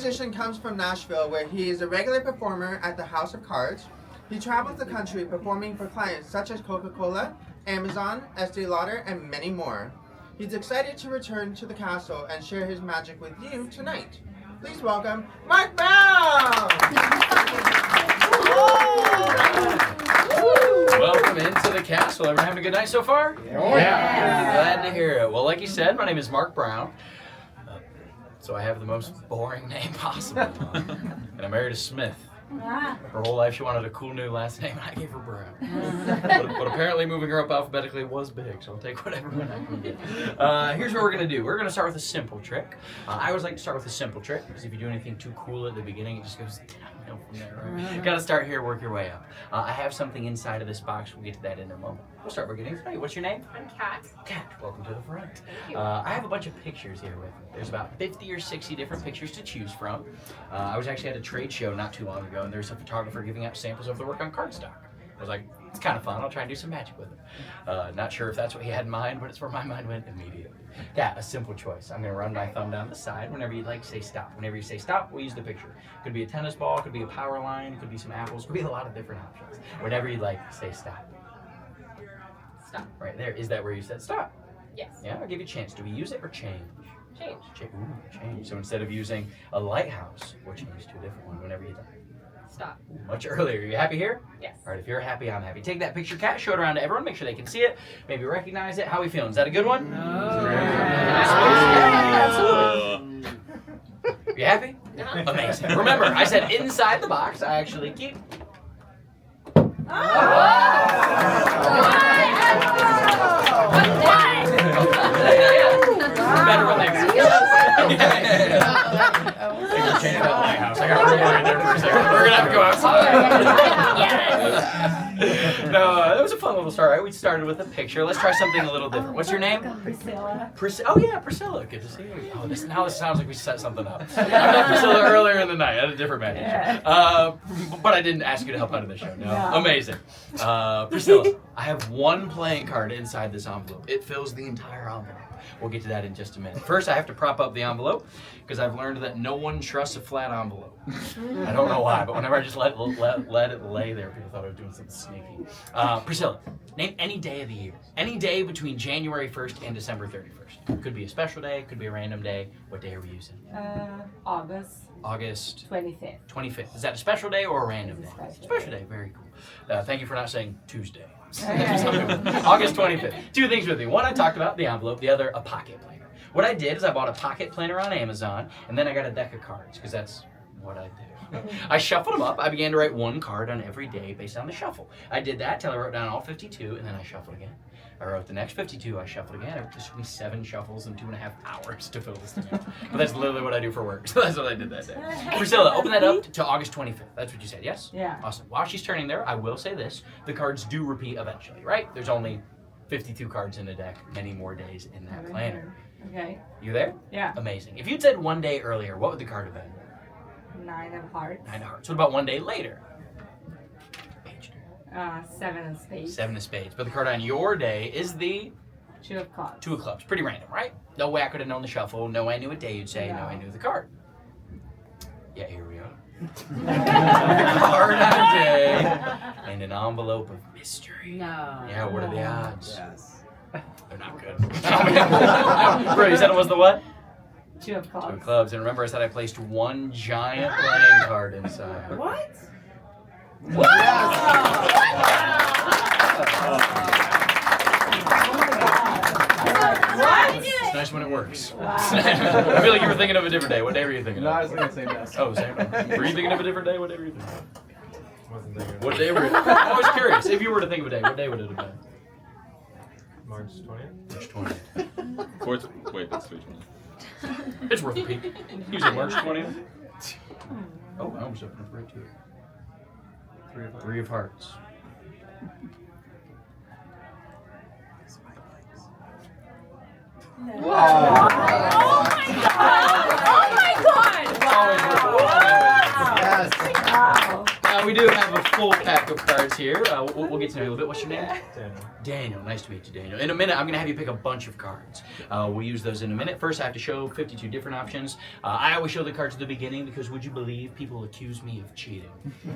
musician comes from Nashville, where he is a regular performer at the House of Cards. He travels the country performing for clients such as Coca-Cola, Amazon, Estee Lauder, and many more. He's excited to return to the castle and share his magic with you tonight. Please welcome Mark Brown! Welcome into the castle. Everyone having a good night so far? Yeah. Glad to hear it. Well, like you said, my name is Mark Brown. So I have the most boring name possible. And I'm married to Smith. Her whole life she wanted a cool new last name, and I gave her Brown. but apparently moving her up alphabetically was big, so I'll take whatever one I can get. Here's what we're going to do. We're going to start with a simple trick. I always like to start with a simple trick, because if you do anything too cool at the beginning, it just goes downhill from there, right? You got to start here, work your way up. I have something inside of this box. We'll get to that in a moment. We'll start by getting to know you. What's your name? I'm Kat. Kat, welcome to the front. Thank you. I have a bunch of pictures here with me. There's about 50 or 60 different pictures to choose from. I was actually at a trade show not too long ago, and there's a photographer giving out samples of their work on cardstock. I was like, it's kind of fun. I'll try and do some magic with it. Not sure if that's what he had in mind, but it's where my mind went immediately. Yeah, a simple choice. I'm going to run my thumb down the side. Whenever you'd like, say stop. Whenever you say stop, we'll use the picture. Could be a tennis ball, could be a power line, could be some apples, could be a lot of different options. Whenever you'd like, say stop. Stop. Right there. Is that where you said stop? Yes. Yeah, I'll give you a chance. Do we use it or change? Change. Change. So instead of using a lighthouse, we'll change to a different one whenever you like. Stop. Much earlier. Are you happy here? Yes. All right, if you're happy, I'm happy. Take that picture, Kat, show it around to everyone, make sure they can see it, maybe recognize it. How are we feeling? Is that a good one? Yeah, absolutely. You happy? Uh-huh. Amazing. Remember, I said inside the box, I actually keep. Better when they change that lighthouse. I got really worried there for a second. We're gonna have to go outside. No, that was a fun little start. Right? We started with a picture. Let's try something a little different. What's your name? Priscilla. Oh yeah, Priscilla. Good to see you. Oh, now this sounds like we set something up. I met Priscilla earlier in the night at a different magic show. But I didn't ask you to help out of the show. No. Amazing. Priscilla, I have one playing card inside this envelope. It fills the entire envelope. We'll get to that in just a minute. First, I have to prop up the envelope because I've learned that no one trusts a flat envelope. I don't know why, but whenever I just let it lay there, people thought I was doing something sneaky. Priscilla, name any day of the year. Any day between January 1st and December 31st. Could be a special day, could be a random day. What day are we using? August August 25th. 25th. Is that a special day or a random day? Special day. Very cool. Thank you for not saying Tuesday. August 25th. Two things with me. One, I talked about the envelope. The other, a pocket planner. What I did is I bought a pocket planner on Amazon, and then I got a deck of cards, because that's what I do. I shuffled them up. I began to write one card on every day based on the shuffle. I did that till I wrote down all 52, and then I shuffled again. I wrote the next 52, I shuffled again. It took me 7 shuffles and 2.5 hours to fill this thing out. But that's literally what I do for work, so that's what I did that day. Priscilla, open that up to August 25th. That's what you said, yes? Yeah. Awesome. While she's turning there, I will say this. The cards do repeat eventually, right? There's only 52 cards in the deck, many more days in that planner. Okay. You there? Yeah. Amazing. If you'd said one day earlier, what would the card have been? 9 of hearts. 9 of hearts. What about one day later? 7 of spades. 7 of spades. But the card on your day is the 2 of clubs. 2 of clubs. Pretty random, right? No way I could have known the shuffle. No way I knew what day you'd say. No, I knew the card. Yeah, here we are. Card on day and an envelope of mystery. No. Yeah, what are the odds? Yes. They're not good. Bro, you said it was the what? 2 of clubs. 2 of clubs. And remember I said I placed one giant playing card inside. What? What? It's nice when it works. I feel like you were thinking of a different day. What day were you thinking No, I of? was gonna say yes. Oh, same. Were you thinking of a different day? What day were you thinking of? Wasn't thinking of What day were you? I was curious. If you were to think of a day, what day would it have been? March 20th? March 20th. Wait, that's 320. It's worth a peek. You said March 20th? Oh, I almost opened up right to it. 3 of hearts. Oh my god! Always worth it. Yes. Wow. Now we do have a full pack of cards here. We'll get to know you a little bit. What's your name? Daniel. Daniel. Nice to meet you, Daniel. In a minute, I'm going to have you pick a bunch of cards. We'll use those in a minute. First, I have to show 52 different options. I always show the cards at the beginning because would you believe people accuse me of cheating?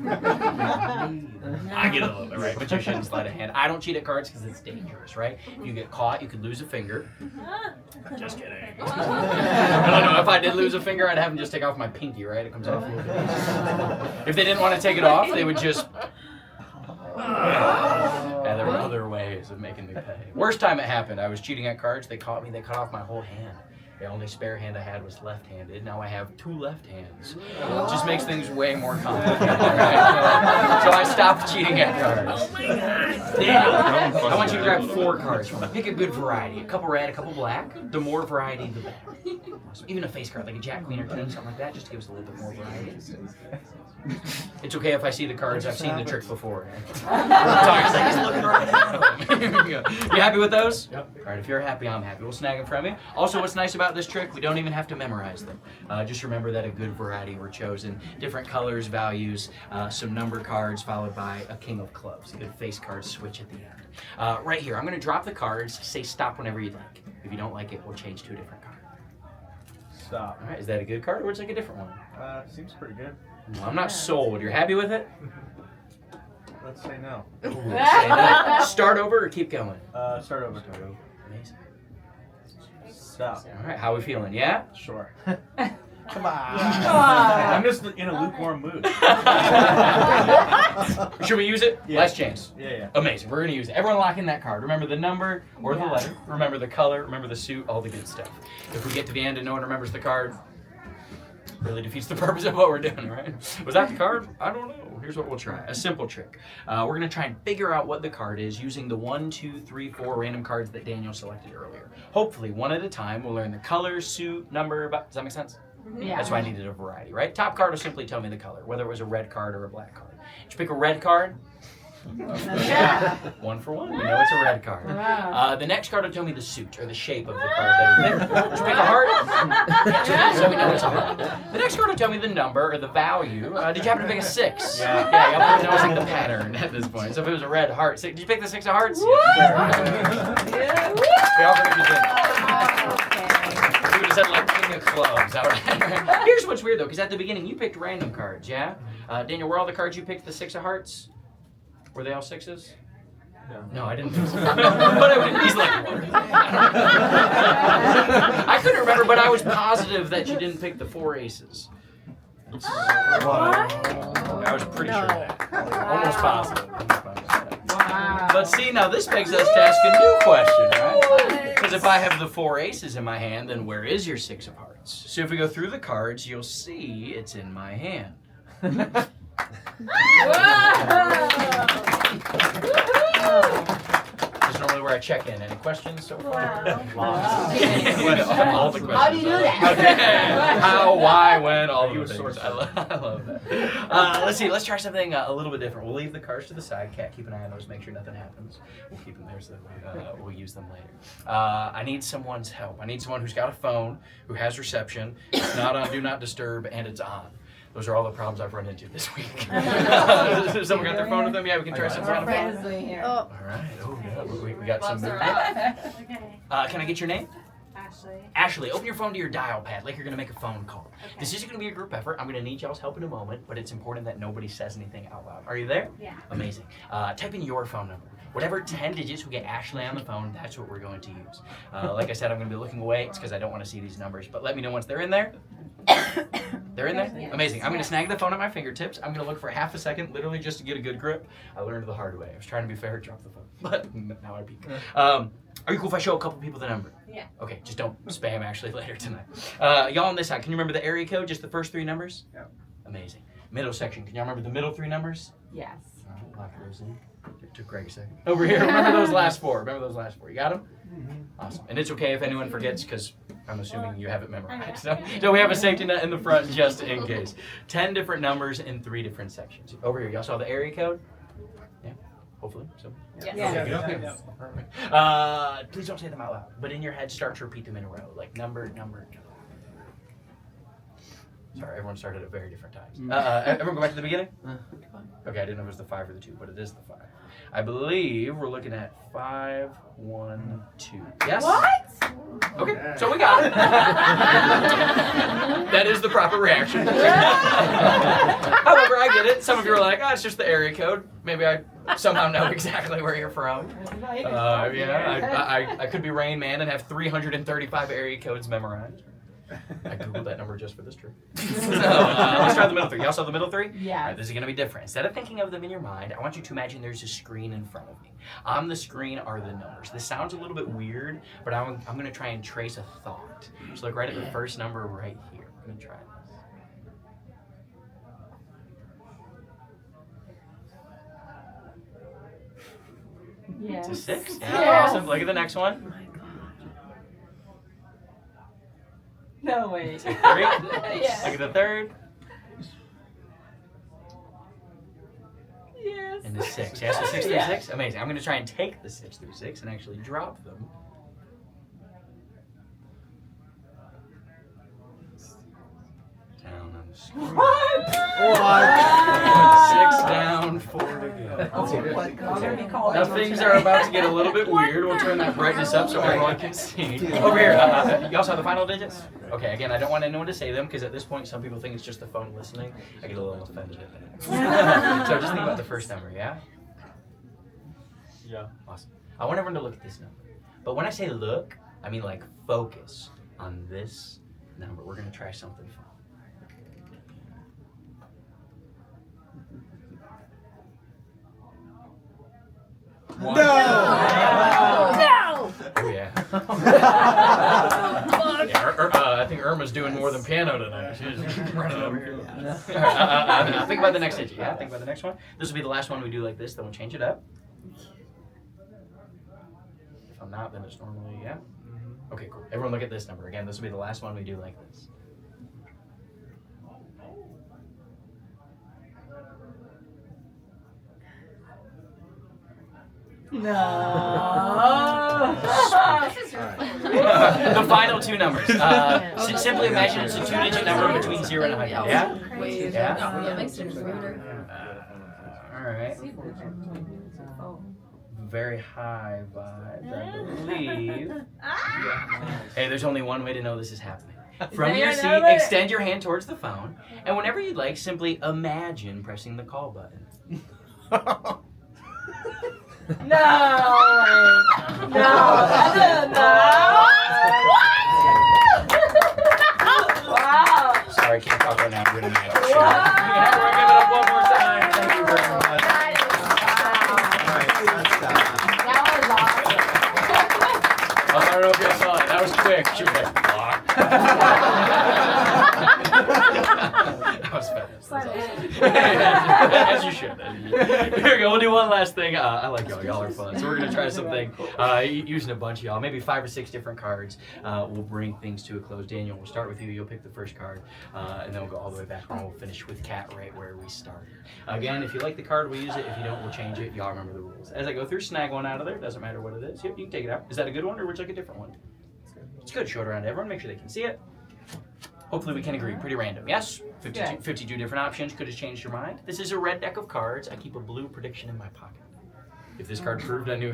I get a little bit, right? But you shouldn't sleight of hand. I don't cheat at cards because it's dangerous, right? If you get caught, you could lose a finger. Just kidding. No, if I did lose a finger, I'd have them just take off my pinky, right? It comes off a little bit easy. If they didn't want to take it off, they would just... And there were other ways of making me pay. Worst time it happened, I was cheating at cards. They caught me. They cut off my whole hand. The only spare hand I had was left-handed. Now I have 2 left hands. It just makes things way more complicated. Right? So I stopped cheating at cards. Oh my God! Daniel, I want you to grab 4 cards from me. Pick a good variety. A couple red, a couple black. The more variety, the better. Even a face card, like a Jack, Queen, or King, something like that, just to give us a little bit more variety. It's okay if I see the cards. I've seen the trick before. He's looking right at them. You happy with those? Yep. All right, if you're happy, I'm happy. We'll snag them from you. Also, what's nice about this trick, we don't even have to memorize them. Just remember that a good variety were chosen. Different colors, values, some number cards, followed by a king of clubs. A good face card switch at the end. Right here, I'm going to drop the cards. Say stop whenever you'd like. If you don't like it, we'll change to a different card. Stop. All right, is that a good card or would you like a different one? Seems pretty good. Well, I'm not sold. You're happy with it? Let's say no. Say no. Start over or keep going? Start over. Amazing. Stop. All right, how are we feeling? Yeah? Sure. Come on. I'm just in a lukewarm mood. Should we use it? Yeah. Last chance. Yeah. Amazing. We're going to use it. Everyone lock in that card. Remember the number or the letter. Remember the color. Remember the suit. All the good stuff. If we get to the end and no one remembers the card, really defeats the purpose of what we're doing, right? Was that the card? I don't know. Here's what we'll try. A simple trick. We're going to try and figure out what the card is using the 1, 2, 3, 4 random cards that Daniel selected earlier. Hopefully, one at a time, we'll learn the color, suit, number. Does that make sense? Yeah. That's why I needed a variety, right? Top card will simply tell me the color, whether it was a red card or a black card. Did you pick a red card? Yeah. 1 for 1. We know it's a red card. Wow. The next card will tell me the suit or the shape of the card that you picked. Did you pick a heart? So we know it's a heart. The next card will tell me the number or the value. Did you happen to pick a 6? Yeah. Yeah, y'all are noticing the pattern at this point. So if it was a red heart, did you pick the 6 of hearts? Yeah. We all gonna be we would have said like king of clubs. Here's what's weird though, because at the beginning you picked random cards, yeah? Daniel, were all the cards you picked the 6 of hearts? Were they all 6s? No, I didn't think so. But he's like, what? I couldn't remember, but I was positive that you didn't pick the 4 aces. I was pretty sure of that. Almost positive. Wow. But see, now this begs us to ask a new question, right? Because if I have the 4 aces in my hand, then where is your 6 of hearts? So if we go through the cards, you'll see it's in my hand. This is normally where I check in. Any questions so far? All the questions. How do you do that? How, why, when, all of the things. I love that. Let's see. Let's try something a little bit different. We'll leave the cards to the side. Cat, keep an eye on those. Make sure nothing happens. We'll keep them there so that we'll use them later. I need someone's help. I need someone who's got a phone, who has reception, it's not on Do Not Disturb, and it's on. Those are all the problems I've run into this week. Someone got their phone with them? Yeah, we can try something on the phone. All right. Oh, yeah. We got some movement. Okay. Can I get your name? Ashley. Ashley, open your phone to your dial pad like you're going to make a phone call. Okay. This isn't going to be a group effort. I'm going to need y'all's help in a moment, but it's important that nobody says anything out loud. Are you there? Yeah. Amazing. Type in your phone number. Whatever 10 digits we get Ashley on the phone, that's what we're going to use. Like I said, I'm going to be looking away. It's because I don't want to see these numbers, but let me know once they're in there. They're in there? Yes. Amazing. I'm going to snag the phone at my fingertips. I'm going to look for half a second, literally just to get a good grip. I learned the hard way. I was trying to be fair, drop the phone. But now I peek. Are you cool if I show a couple people the number? Yeah. Okay, just don't spam Ashley later tonight. Y'all on this side, can you remember the area code, just the first 3 numbers? Yeah. Amazing. Middle section, can y'all remember the middle 3 numbers? Yes. All right, lock those in. It took Greg a second. Over here, remember those last 4. Remember those last 4. You got them? Awesome. And it's okay if anyone forgets, because I'm assuming you have it memorized. So we have a safety net in the front just in case. 10 different numbers in 3 different sections. Over here, y'all saw the area code? Yeah, hopefully. So. Yes. Yeah. Perfect. Please don't say them out loud, but in your head, start to repeat them in a row, like number, number, number. Sorry, everyone started at very different times. Everyone go back to the beginning? Okay, I didn't know if it was the 5 or the 2, but it is the 5. I believe we're looking at 5, 1, 2. Yes? What? Okay, so we got it. That is the proper reaction. However, I get it. Some of you are like, oh, it's just the area code. Maybe I somehow know exactly where you're from. I could be Rain Man and have 335 area codes memorized. I googled that number just for this trick. So let's try the middle 3. Y'all saw the middle 3? Yeah. All right, this is gonna be different. Instead of thinking of them in your mind, I want you to imagine there's a screen in front of me. On the screen are the numbers. This sounds a little bit weird, but I'm gonna try and trace a thought. So look right at the first number right here. I'm gonna try this. Yes. It's a 6. Yeah, Yes. awesome. Look at the next one. No way. It's a 3. Yes. Look at the third. Yes. And the 6. Yeah, so 6 through Yeah. 6. Amazing. I'm going to try and take the 6 through 6 and actually drop them. Down on the screen. What? 6 down, 4 to go. Oh my God. Now things are about to get a little bit weird. We'll turn that brightness up so everyone can see. Over here, you also have the final digits? Okay, again, I don't want anyone to say them because at this point some people think it's just the phone listening. I get a little offended at that. So just think about the first number, yeah? Yeah. Awesome. I want everyone to look at this number. But when I say look, I mean like focus on this number. We're going to try something fun. No! No! Oh, yeah. I think Irma's doing more than piano tonight. She's running over here. Think about the next digit, yeah? Think about the next one. This will be the last one we do like this, then we'll change it up. If I'm not, then it's normally, yeah? Okay, cool. Everyone look at this number. Again, this will be the last one we do like this. No. The final 2 numbers. Simply imagine it's a 2-digit number between 0 and 100, yeah? Yeah? It makes it ruder. Alright. Very high vibes, I believe. Hey, there's only one way to know this is happening. From your seat, extend your hand towards the phone, and whenever you'd like, simply imagine pressing the call button. No. No. Wow. Sorry, I can't talk right now. We're gonna make it. Wow. Yeah, everyone give it up one more time. Thank you very much. That was awesome. I don't know if you saw it. That was quick. She was like, block. That was fast. As you should. Here we go. We'll do one last thing. I like y'all. Y'all are fun. So we're going to try something using a bunch of y'all. Maybe 5 or 6 different cards. We'll bring things to a close. Daniel, we'll start with you. You'll pick the first card. And then we'll go all the way back and we'll finish with Kat right where we started. Again, if you like the card, we'll use it. If you don't, we'll change it. Y'all remember the rules. As I go through, snag one out of there. Doesn't matter what it is. Yep, you can take it out. Is that a good one or would you like a different one? It's good. Show it around to everyone. Make sure they can see it. Hopefully we can agree. Pretty random. Yes? 52 different options. Could have changed your mind. This is a red deck of cards. I keep a blue prediction in my pocket. If this card proved, I knew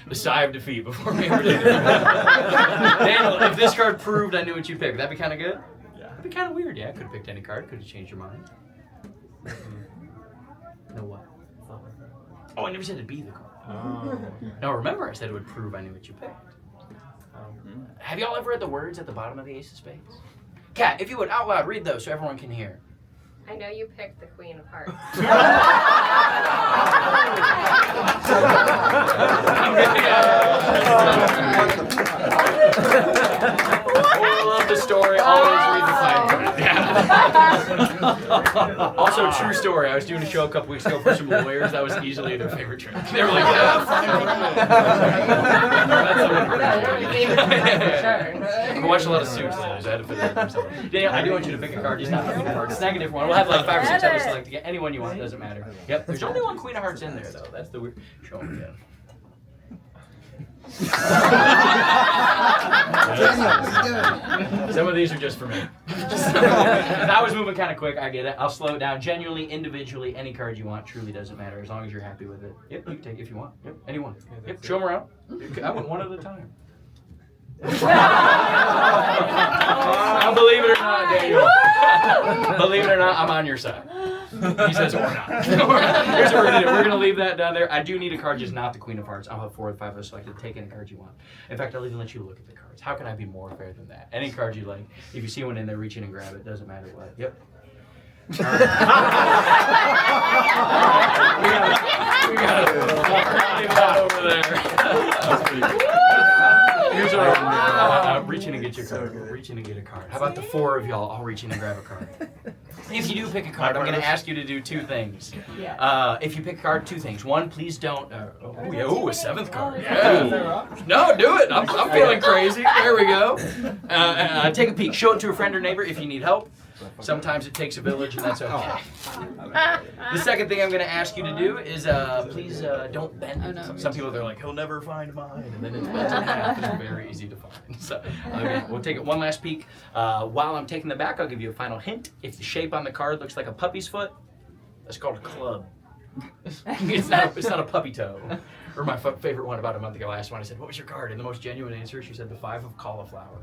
the sigh of defeat before we ever did it. Daniel, if this card proved, I knew what you'd pick. Would that be kind of good? Yeah. That'd be kind of weird. Yeah, could have picked any card. Could have changed your mind. No what? Oh, I never said it'd be the card. Oh. No, remember I said it would prove I knew what you picked. Have y'all ever read the words at the bottom of the Ace of Spades? Kat, if you would out loud read those so everyone can hear. I know you picked the Queen of Hearts. I love the story. Always read the fine print. Yeah. Also, true story. I was doing a show a couple weeks ago for some lawyers. That was easily their favorite trick. They were like, yeah, fine print. I watched a lot of Suits lately, so I had to fit that in somewhere. Daniel, I do want you to pick a card. Just not Queen of Hearts. Snag a different one. We'll have like 5 or 6 of us select to get anyone you want. Doesn't matter. Yep. There's only one Queen of Hearts in there, though. That's the weird. Show them again. Some of these are just for me. I was moving kind of quick. I get it. I'll slow it down. Genuinely, individually, any card you want. Truly doesn't matter as long as you're happy with it. Yep, you can take it if you want. Yep, anyone. Yep, show them around. I went one at a time. Now, believe it or not, Daniel. Believe it or not, I'm on your side. He says we're not. Here's what we're gonna do. We're gonna leave that down there. I do need a card, just not the Queen of Hearts. I'll have 4 or 5 of us selected. Take any card you want. In fact, I'll even let you look at the cards. How can I be more fair than that? Any card you like. If you see one in there, reach in and grab it. Doesn't matter what. Yep. We got it over there. Here's our reach in and get your card. Reach in and get a card. How about the 4 of y'all? I'll reach in and grab a card. If you do pick a card, I'm going to ask you to do 2 things. If you pick a card, 2 things. 1, please don't. A 7th card. Yeah. No, do it. I'm feeling crazy. There we go. Take a peek. Show it to a friend or neighbor if you need help. Sometimes it takes a village, and that's okay. The second thing I'm going to ask you to do is please don't bend it. Some people, they're like, he'll never find mine, and then it's bent in half, and it's very easy to find. So we'll take it one last peek. While I'm taking the back, I'll give you a final hint. If the shape on the card looks like a puppy's foot, that's called a club. It's not a puppy toe. Or my favorite one about a month ago, I asked one, I said, what was your card? And the most genuine answer, she said, the 5 of cauliflower.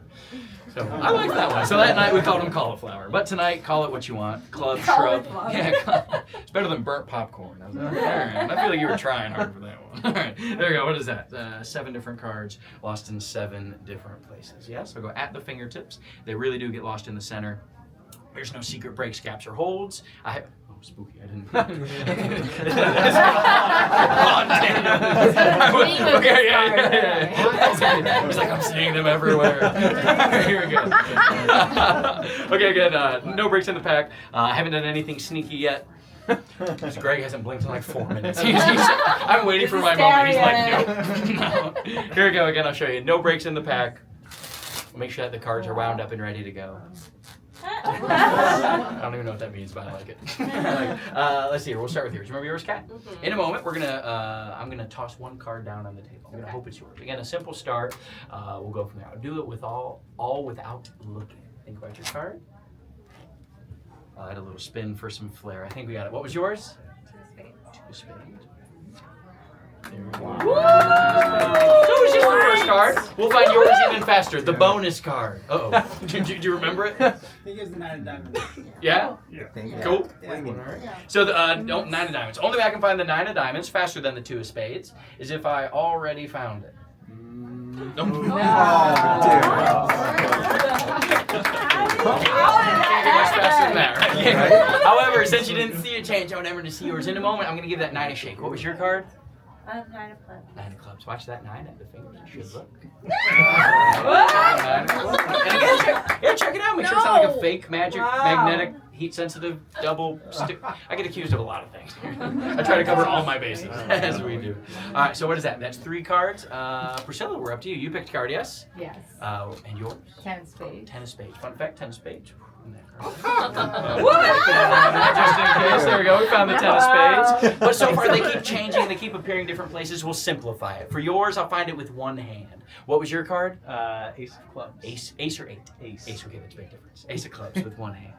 So I like that one. So that night we called him cauliflower. But tonight, call it what you want. Club, shrub. Yeah, it's better than burnt popcorn. I was like, all right. I feel like you were trying hard for that one. All right, there you go. What is that? 7 different cards lost in 7 different places. Yeah, so go at the fingertips. They really do get lost in the center. There's no secret breaks, gaps, or holds. Spooky. I didn't. Yeah. He's like, I'm seeing them everywhere. Here we go. Okay, again, no breaks in the pack. I haven't done anything sneaky yet. Greg hasn't blinked in like 4 minutes. I'm waiting for my moment. He's like, nope. No. Here we go again. I'll show you. No breaks in the pack. Make sure that the cards are wound up and ready to go. I don't even know what that means, but I like it. Let's see here. We'll start with yours. Remember yours, Kat? In a moment, I'm gonna toss 1 card down on the table. I'm gonna hope it's yours. Again, a simple start. We'll go from there. I'll do it with all without looking. Think about your card. I'll add a little spin for some flair. I think we got it. What was yours? 2 of spades. There we go. So it's just the first card. We'll find yours even faster. The bonus card. Uh-oh. Do you remember it? I think it was the 9 of diamonds. Yeah? Yeah. Cool. Yeah. So the 9 of diamonds. Only way I can find the 9 of diamonds faster than the 2 of spades is if I already found it. No. Can't get much faster than that, right? Yeah. However, since you didn't see it change, I want everyone to see yours. In a moment, I'm going to give that 9 a shake. What was your card? 9 of clubs. 9 of clubs. Watch that 9 at the fingers. You should look. What? And again, check it out. Make sure it's not like a fake magic, magnetic, heat-sensitive, double stick. I get accused of a lot of things. I try to cover all my bases, as we do. All right, so what is that? That's 3 cards. Priscilla, we're up to you. You picked a card, yes? Yes. And yours? 10 of spades. 10 of spades. Fun fact, 10 of spades. What? Just in case, there we go. We found the 10 of spades. But so far, they keep changing. They keep appearing different places. We'll simplify it. For yours, I'll find it with 1 hand. What was your card? Ace of clubs. Ace or 8? Ace. Ace, okay, that's a big difference. Ace of clubs with 1 hand.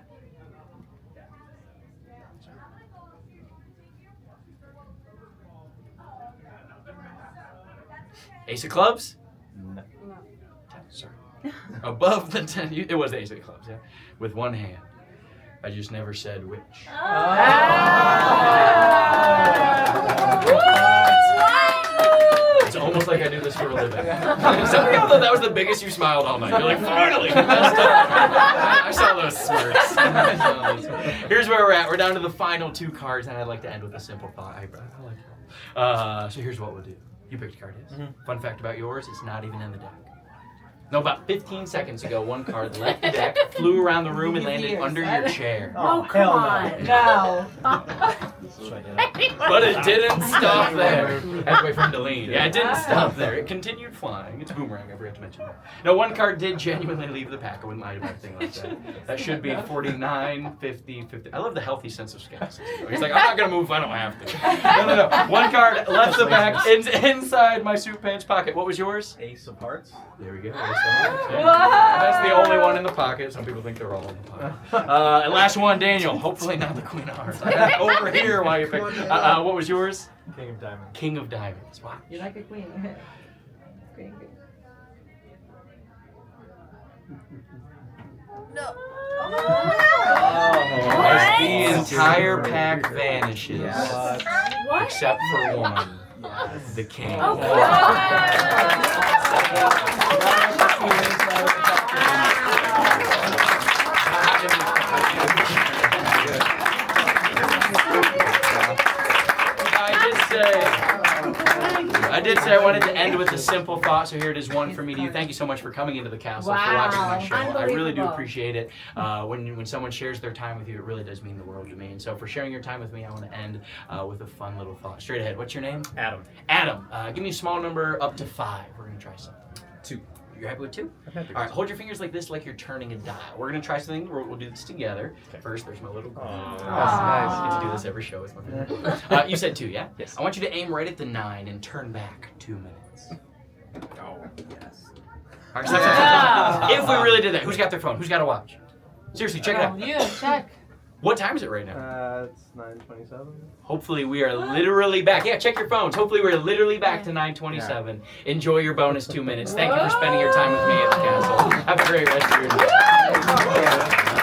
Ace of clubs? No. 10, sorry. Above the 10, it was the ace of clubs, yeah. With 1 hand. I just never said which. It's almost like I do this for a living. Some of y'all thought that was the biggest you smiled all night. You're like, finally, you messed up. I saw those smirks. Here's where we're at. We're down to the final 2 cards, and I'd like to end with a simple thought. I like it. So here's what we'll do. You picked a card, yes? Fun fact about yours, it's not even in the deck. No, about 15 seconds ago, 1 card left the deck, flew around the room, and landed under your chair. Oh, come on. No. But it didn't stop there. Had to wait for him to lean. Yeah, it didn't stop there. It continued flying. It's a boomerang, I forgot to mention that. Now, one card did genuinely leave the pack. I wouldn't lie about anything like that. That should be 49, 50, 50. I love the healthy sense of skepticism. He's like, I'm not going to move if I don't have to. No. One card left the pack inside my suit pants pocket. What was yours? Ace of Hearts. There we go. That's the only one in the pocket. Some people think they're all in the pocket. And last one, Daniel. Hopefully not the Queen of Hearts. I had it over here while you picked. What was yours? King of Diamonds. King of Diamonds. Wow. You're like a queen. Queen. As the entire pack vanishes, except for one, the king. Oh, I did say I wanted to end with a simple thought, so here it is, one for me to you. Thank you so much for coming into the castle, for watching my show. I really do appreciate it. When someone shares their time with you, it really does mean the world to me. And so for sharing your time with me, I want to end with a fun little thought. Straight ahead, what's your name? Adam. Adam, give me a small number up to 5. We're going to try something. 2. You're happy with 2? I'm happy with All right, hold your fingers like this, like you're turning a dial. We're going to try something. We'll do this together. Okay. First, there's my little... That's I get to do this every show with my friend. You said 2, yeah? Yes. I want you to aim right at the 9 and turn back 2 minutes. Oh, yes. All right, stop. If we really did that, who's got their phone? Who's got a watch? Seriously, check it out. You check. What time is it right now? It's 9:27. Hopefully we are literally back. Yeah, check your phones. Hopefully we're literally back to 9:27. Enjoy your bonus 2 minutes. Thank you for spending your time with me at the castle. Have a great rest of your day.